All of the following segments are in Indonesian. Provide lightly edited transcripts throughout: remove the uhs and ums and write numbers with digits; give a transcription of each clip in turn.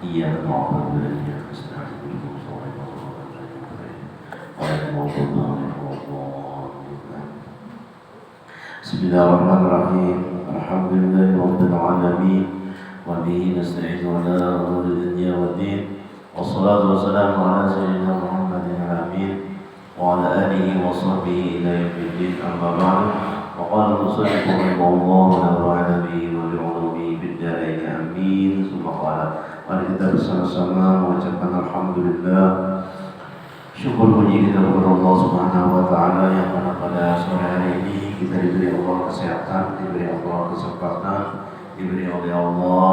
إياك نعبد وإياك نستعين اهدنا الصراط المستقيم غير المغضوب عليهم ولا الضالين. بسم الله الرحمن الرحيم. الحمد لله رب العالمين وبه نستعين على أمور الدنيا والدين والصلاة والسلام على سيدنا محمد الأمين وعلى آله وصحبه إلى يوم الدين. أما بعد، وقال المصنف رحمه الله ونفعنا به وبعلومه في الدارين آمين. ثم قال, mari kita bersama-sama mengucapkan alhamdulillah, syukur puji kita kepada Allah Subhanahu wa taala yang mana pada sore hari ini kita diberi Allah kesehatan, diberi Allah kesempatan, diberi oleh Allah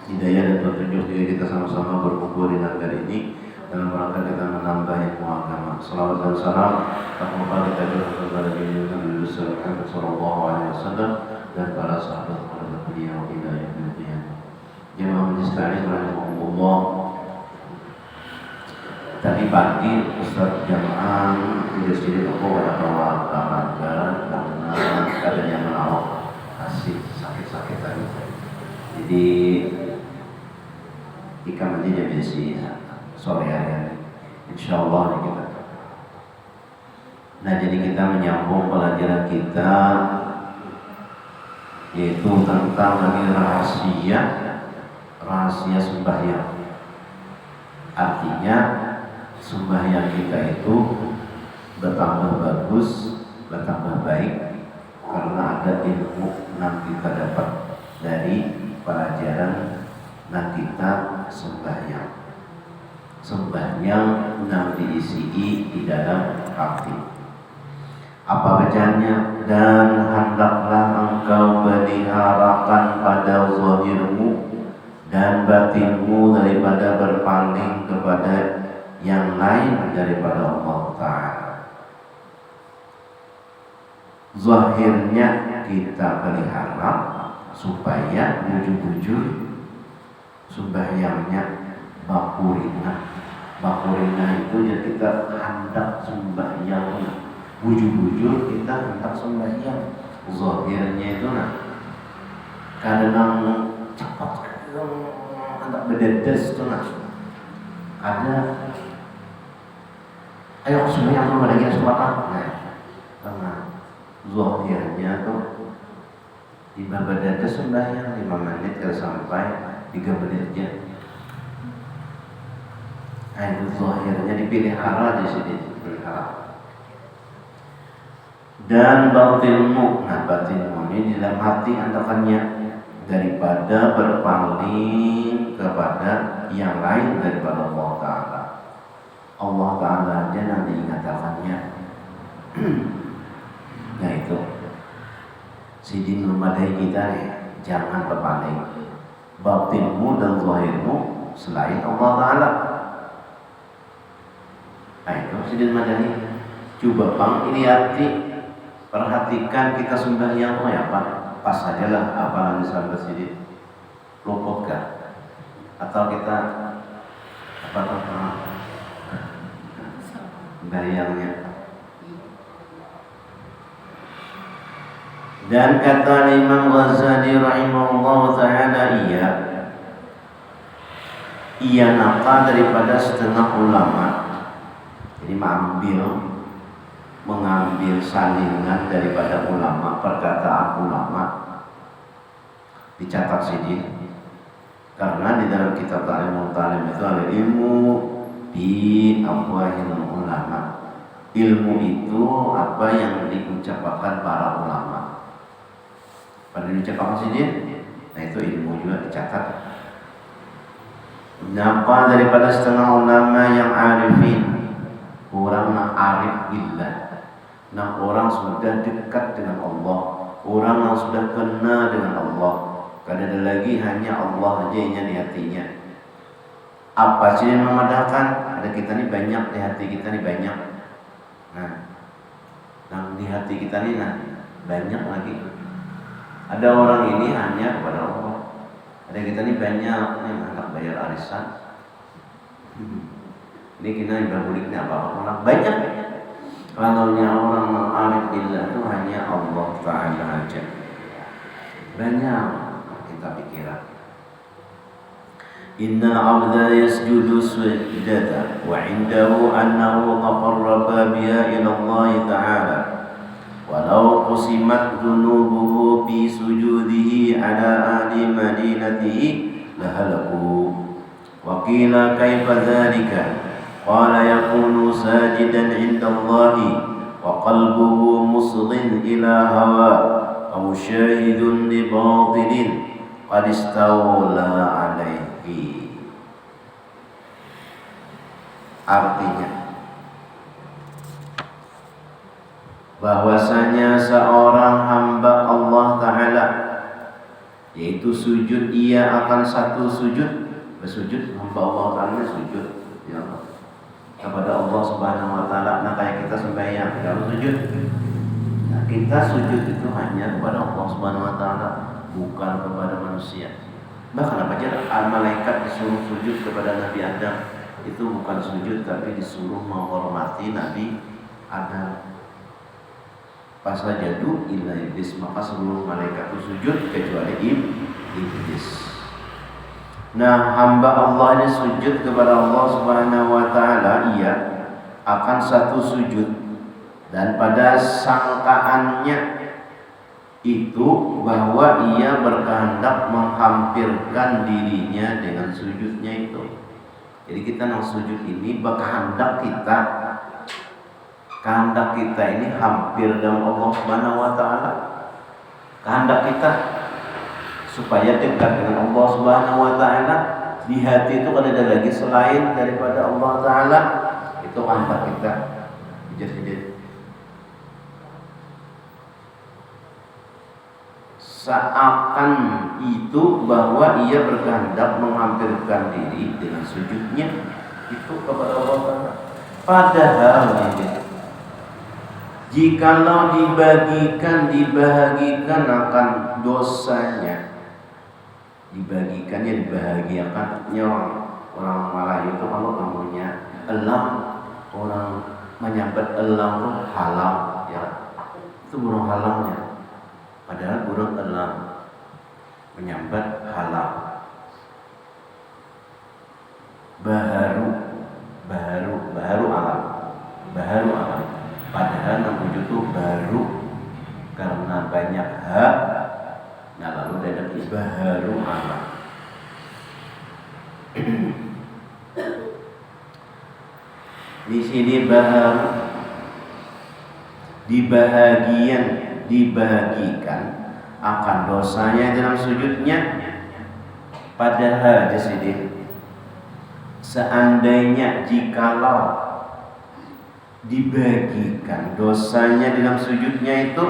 hidayah dan petunjuk hingga kita sama-sama berkumpul di nagari ini dalam rangka kita menambah ilmu agama. Salawat dan salam semoga kita kepada Nabi Muhammad sallallahu alaihi wasallam dan para sahabat beliau hingga yaumil qiyamah. Jemaah majelis taklim rahimahumullah. Tadi pagi Ustaz Jamaah tidak sedikit pada bawa olahraga karena keadaannya menawar asik sakit-sakit tadi. Jadi ikam aja besi sore hari insyaallah kita. Nah, jadi kita menyambung pelajaran kita yaitu tentang lagi rahasia sembahyang. Artinya sembahyang kita itu bertambah bagus, bertambah baik karena ada ilmu yang kita dapat dari pelajaran yang kita sembahyang. Sembahyang yang diisi di dalam hati. Apa bacanya? Dan hendaklah engkau peliharakan pada zahirmu dan batinmu daripada berpaling kepada yang lain daripada Allah Ta'ala. Zahirnya kita pelihara supaya bujur-bujur sembahyangnya bakurina. Bakurina itu ya kita hendak sembahyang, bujur-bujur kita hendak sembahyang. Zahirnya itu kadang cepat, hendak berdedes itu ada ayo sembahyang sama lagi sholat. Karena zahirnya tuh di berdedes sembahyang 5 menit sampai 3 menit aja. Nah, itu zahirnya dipelihara di sini, dipelihara. Dan batinmu, batinmu ini di dalam hati antakannya daripada berpaling kepada yang lain daripada Allah Ta'ala. Allah Ta'ala aja nanti ingatakannya. Nah itu sidin memadai kita nih, jangan berpaling batinmu dan zahirmu selain Allah Ta'ala. Nah itu sidin memadai. Coba bang ini hati, perhatikan kita sembahyang apa? Pas saja lah apa yang disampaikan sidin. Luputkah? Atau kita bayangnya. Dan kata Imam Ghazali rahimahullah ta'ala, ia nakal daripada setengah ulama. Jadi mengambil salingan daripada ulama, perkataan ulama dicatat sini. Karena di dalam kitab Ta'limul Ta'lim itu ada ilmu di afwahil ulama. Ilmu itu apa yang diucapkan para ulama. Pada diucapkan sini, nah itu ilmu juga dicatat. Napa daripada setengah ulama yang arifin, orang yang arif billah. Nah, orang sudah dekat dengan Allah, orang yang sudah kenal dengan Allah. Karena ada lagi hanya Allah aja yang di hatinya. Apa sih yang memadahkan? Ada kita nih banyak, di hati kita nih banyak. Nah, yang di hati kita nih banyak lagi. Ada orang ini hanya kepada Allah. Ada kita nih banyak nih hendak bayar arisan. Ini kita yang berbuliknya apa-apa banyak. Kalau orang arif billah itu hanya Allah Ta'ala aja. Banyak kita pikiran. innal 'abda yasjudu sujdata wa 'indahu annahu taqarraba biha ila Allah ta'ala walau qusimat dhunubuhu fi sujudihi ala ahli madinatihi lahalaku. Wa qila kaifa dhalika qala yakunu sajidan 'inda Allah wa qalbuhu musghin ila hawa aw syahidun li batilin qad istawla 'alaihi. Artinya bahwasanya seorang hamba Allah Ta'ala yaitu sujud, ia akan satu sujud, bersujud hamba Allah Ta'ala sujud ya Allah kepada Allah Subhanahu Wa Ta'ala. Nah kayak kita sembahyang kalau sujud, nah, kita sujud itu hanya kepada Allah Subhanahu Wa Ta'ala, bukan kepada manusia. Bahkan apa aja malaikat disuruh sujud kepada Nabi Adam, itu bukan sujud tapi disuruh menghormati Nabi Adam. Fasajadu illa iblis, maka seluruh malaikat itu sujud kecuali iblis. Nah, hamba Allah ini sujud kepada Allah Subhanahu Wa Ta'ala, ia akan satu sujud, dan pada sangkaannya itu bahwa ia berkehendak menghampirkan dirinya dengan sujudnya itu. Jadi kita yang sujud ini berkehendak kehendak kita ini hampir dengan Allah Subhanahu Wa Ta'ala. Kehendak kita supaya dekat dengan Allah Subhanahu Wa Ta'ala. Di hati itu ada lagi selain daripada Allah Ta'ala, itu kehendak kita. Seakan itu bahwa ia berkehendak menghampirkan diri dengan sujudnya itu kepada Allah Ta'ala. Padahal jikalau dibahagikan akan dosanya, dibahagiakannya orang Melayu itu kalau namanya elang, orang menyambat elang itu halang ya, itu burung halangnya, padahal burung elang menyambat halang. Baharu alam, padahal nama itu baru karena banyak hak. Nah lalu ada baharu alam. Di sini baharu dibahagikan akan dosanya dalam sujudnya. Padahal di sini seandainya jikalau dibagikan dosanya dalam sujudnya itu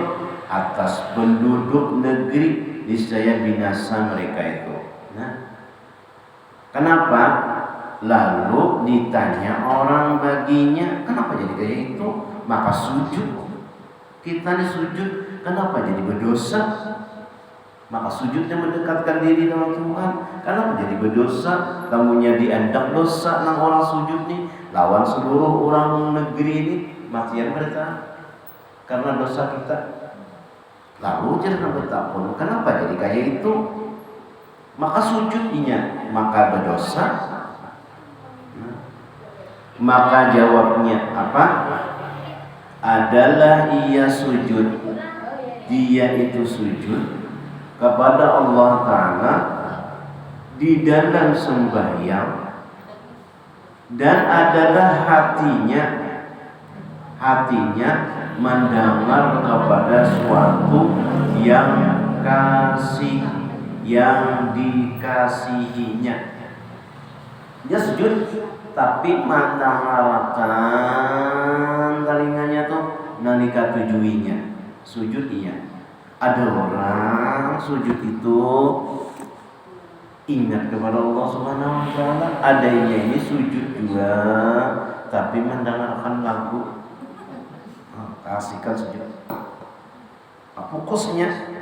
atas penduduk negeri, niscaya binasa mereka itu. Nah, kenapa? Lalu ditanya orang baginya, kenapa jadi kayak itu? Maka sujud. Kita ini sujud, kenapa jadi berdosa? Maka sujudnya mendekatkan diri dengan Tuhan. Kenapa jadi berdosa? Tamunya diandak dosa nang orang sujud nih lawan seluruh orang negeri ini maksiat mereka karena dosa kita. Lalu jangan bertakun, kenapa jadi kayak itu? Maka sujudnya maka berdosa. Maka jawabnya apa? Adalah ia sujud, dia itu sujud kepada Allah Ta'ala di dalam sembahyang, dan adalah hatinya mendengar kepada suatu yang dikasihinya. Dia sujud tapi mendengarkan telinganya tuh nalika tujuinya sujud. Iya, ada orang sujud itu ingat kepada Allah Subhanahu Wa Ta'ala, adanya ini sujud juga tapi mendengarkan lagu. Kasihkan sujud fokusnya.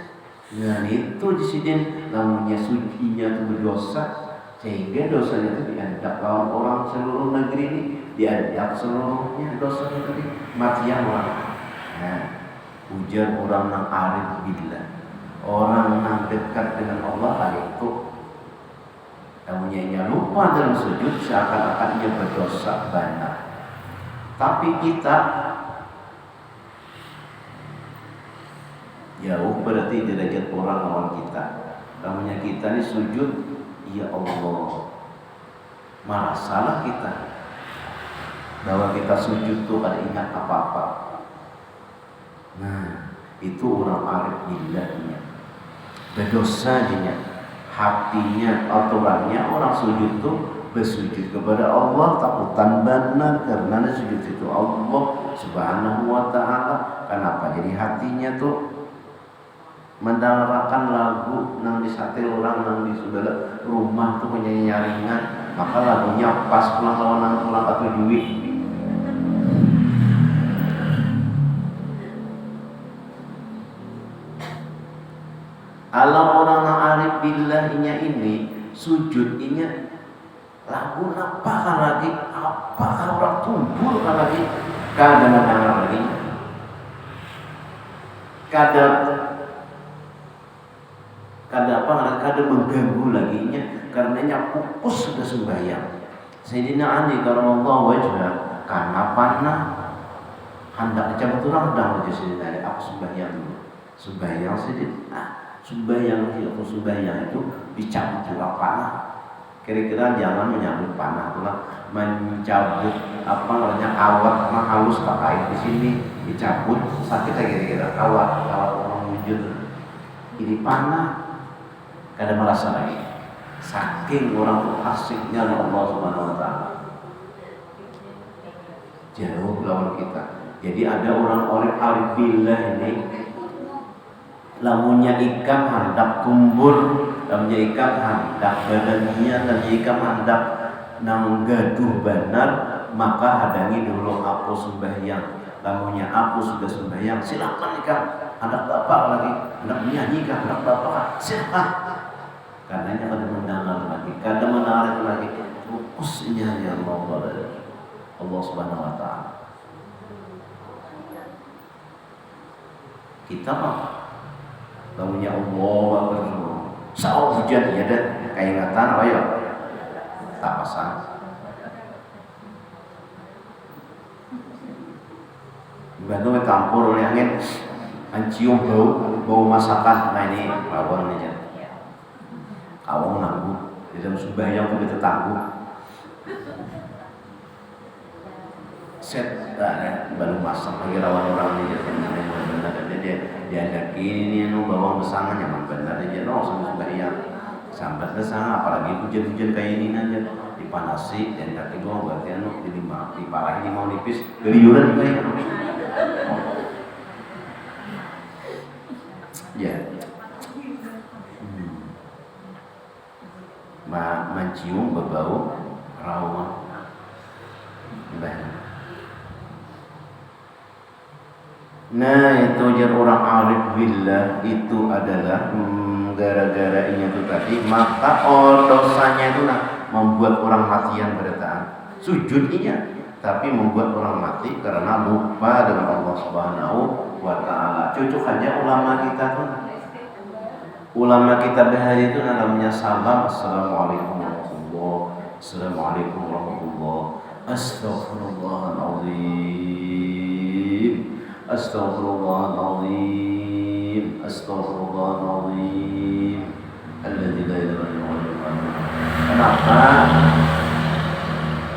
Nah itu di sini namanya sucinya itu berdosa, sehingga dosanya itu dianggap lawan orang seluruh negeri ini, dianggap seluruhnya dosa negeri maksiat orang. Nah ujar orang yang arif billah, orang yang dekat dengan Allah, itu namanya lamunnya lupa dalam sujud seakan-akan ia berdosa banyak. Tapi kita jauh berarti derajat orang lawan kita. Lamunnya kita ini sujud, ya Allah, merasalah kita bahwa kita sujud tuh kada ingat apa-apa. Nah, itu orang arif billahnya, berdosanya, hatinya, aturannya orang sujud tuh bersujud kepada Allah takutan benar karena sujud itu Allah Subhanahu wa taala. Kenapa? Jadi hatinya tuh mendengarkan lagu nang di sate orang nang di sebelah rumah tuh penyanyi nyaringan, maka lagunya pas pulang lawan pulang atau duit. Kalau orang arif billahnya ini sujudnya lagu apa kan lagi, apa orang tumpul kan lagi, kadang lagi, kadang mengganggu lagi nya, karenanya fokus sudah sembahyang. Sayyidina Ali karamallahu wajhah karena panah hendak cabut orang dah aja Sayyidina Ali, aku sembahyang dulu, sembahyang sedikit, sembahyang itu dicabut orang panah. Kira-kira jangan menyambut panah pula, mencabut apa namanya kawat halus pakai di sini dicabut sakit kira-kira kawat orang wujud ini panah kada merasa lagi saking orang tuh asiknya Allah Subhanahu wa taala jauh lawan kita. Jadi ada orang-orang arif billah ini lamunnya ikam hendak kumbur, lamunnya ikam hendak badannya, lamunnya ikam hendak nang gaduh benar, maka hadangi dulu aku sembahyang. Lamunnya aku sudah sembahyang, silakan ikam hendak bapak lagi, hendak menyanyi kah, hendak bapak silakan. Karenanya kada mendengar lagi, kada menarik lagi, fokusnya ya Allah Subhanahu wa taala. Kita apa? Lamunnya Allah saat hujan ya dan keingatan apa ya tak pasang dibantu campur oleh angin mencium bau masakan. Nah ini bawang aja kawang nanggu di dalam sembahyang pun kita tangguh set baru masak lagi rawan orang ini dia ada kini bawang besangan yang benar aja sampai sembahyang sampai kesana, apalagi hujan-hujan kayak ini aja dipanasi dan kaki bawang berarti diparahin mau nipis geriuran juga ya mencium berbau rawan Nah itu jar orang arif billah itu adalah gara-gara ini tuh tadi, maka dosanya itu membuat orang matian berataan sujudnya, tapi membuat orang mati karena lupa dengan Allah Subhanahu wa taala. Cocok aja ulama kita tuh, ulama kita bahaya itu namanya salam, assalamualaikum warahmatullahi, assalamualaikum warahmatullahi, astaghfirullahaladzim, astaghfirullahaladzim, astaghfirullahaladzim, alladzi la ilaha illallah. Kenapa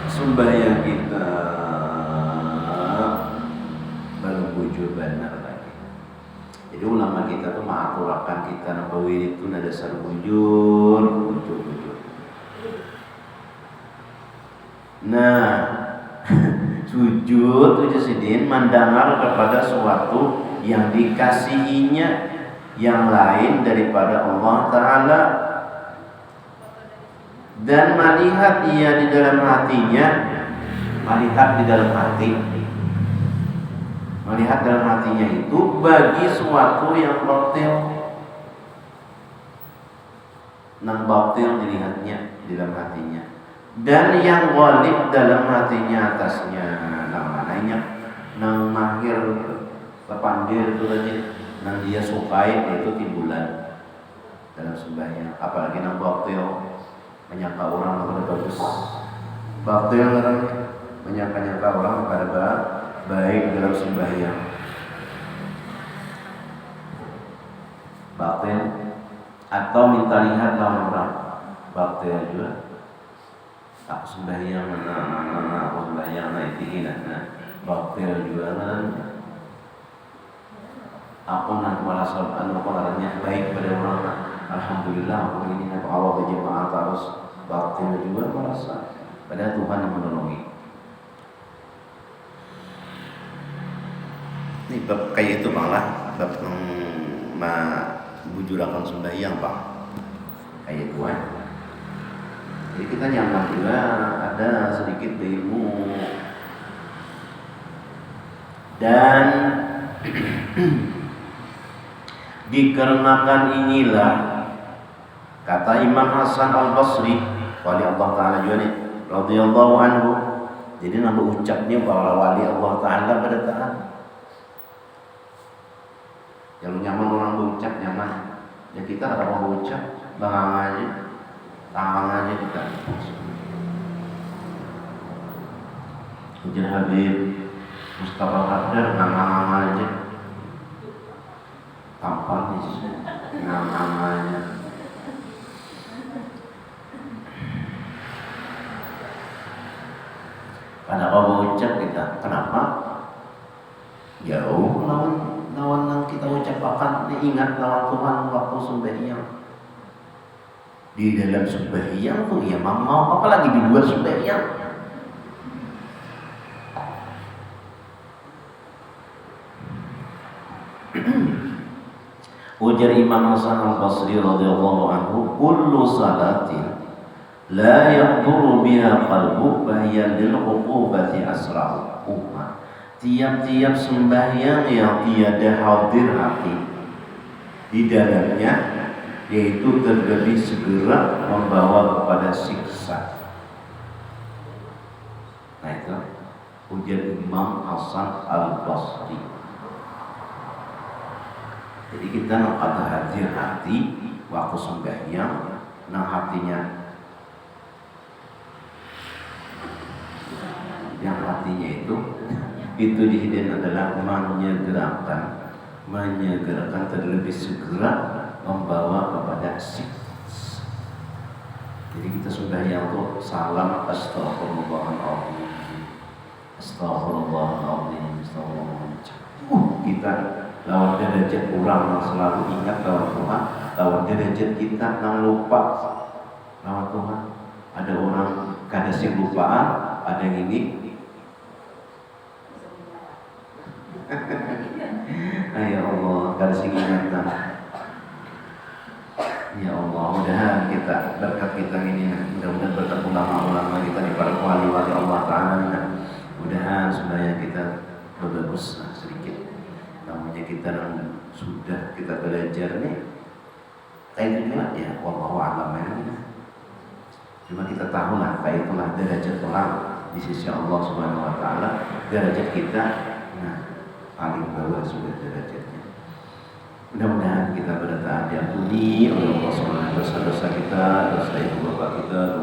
sembahyang kita baru bujur benar lagi? Jadi ulama kita tuh mengaturakan kita nabawi itu nada dasar bujur. Nah sujud itu sidin mendengar kepada suatu yang dikasihinya yang lain daripada Allah Ta'ala dan melihat ia di dalam hatinya, melihat dalam hatinya itu bagi suatu yang batil, nang batil dilihatnya di dalam hatinya, dan yang ghalib dalam hatinya atasnya, nang mahir lepandir itu tadi, nang dia sukai itu timbulan dalam sembahyang, apalagi nang batil menyangka orang kepada bagus, batil namanya, menyangka orang kepada baik dalam sembahyang. Batil atau minta lihat lawan orang, batil juga. Aku sembahyang aku sembahyang itu batil juga kan. Aku nak merasa aku orangnya baik pada orang. Alhamdulillah aku ini nak awal berjemaah terus batil juga merasa. Padahal Tuhan yang menolongi. Ini bab kayak itu malah bab bujurakan sembahyang Pak. Kayak itu kan. Jadi kita nyaman juga ada sedikit ilmu dan dikarenakan inilah kata Imam Hasan Al-Basri wali Allah Ta'ala juga nih radhiyallahu anhu, jadi nama ucapnya bahwa wali Allah Ta'ala pada taat yang nyaman orang berucap nyaman ya kita ada orang berucap tangannya kita Ujian Habib Mustafa Haddar aja tampan namanya. Pada kau ucap kita, kenapa? Jauh lawan yang kita ucapkan, ingat lawan Tuhan waktu sembahyang. Di dalam sembahyang tuh ya mau apalagi di luar sembahyang. Ujar Imam Hasan Al-Basri radhiyallahu anhu, kullu salatin la yahduru biha qalbu fahiya lil uqubati asra'u ummah. Tiap-tiap sembahyang yang tiada hadir hati di dalamnya, yaitu terlebih segera membawa kepada siksa. Nah itu ujar Imam Hasan Al-Basri. Jadi kita nak ada hadir hati waktu sembahyang, nah hatinya yang hatinya itu dihidin adalah menyegerakan terlebih segera membawa kepada siksa. Jadi kita sembahyang tuh salam astagfirullahaladzim, astagfirullahaladzim, astagfirullahaladzim. Kita lawan derajat orang selalu ingat lawan Tuhan, lawan derajat kita nang lupa lawan Tuhan. Ada orang kada sing lupaan, ada yang ini. Ya Allah, kada sing ingatan. Ya Allah, mudah-mudahan kita berkat kita ini, mudah-mudahan berkat ulama-ulama kita di para wali-wali Allah Ta'ala. Mudah-mudahan sebenarnya kita berbagus sedikit. Namanya kita sudah kita belajar nih, kayak itulah ya, wallahu a'lam. Cuma kita tahu lah, kayak itulah derajat orang di sisi Allah Subhanahu Wa Taala. Derajat kita, paling bawah sudah derajatnya. Mudah-mudahan kita bertaat diampuni oleh Allah Subhanahu Wa Taala dosa-dosa kita, dosa ibu bapak kita.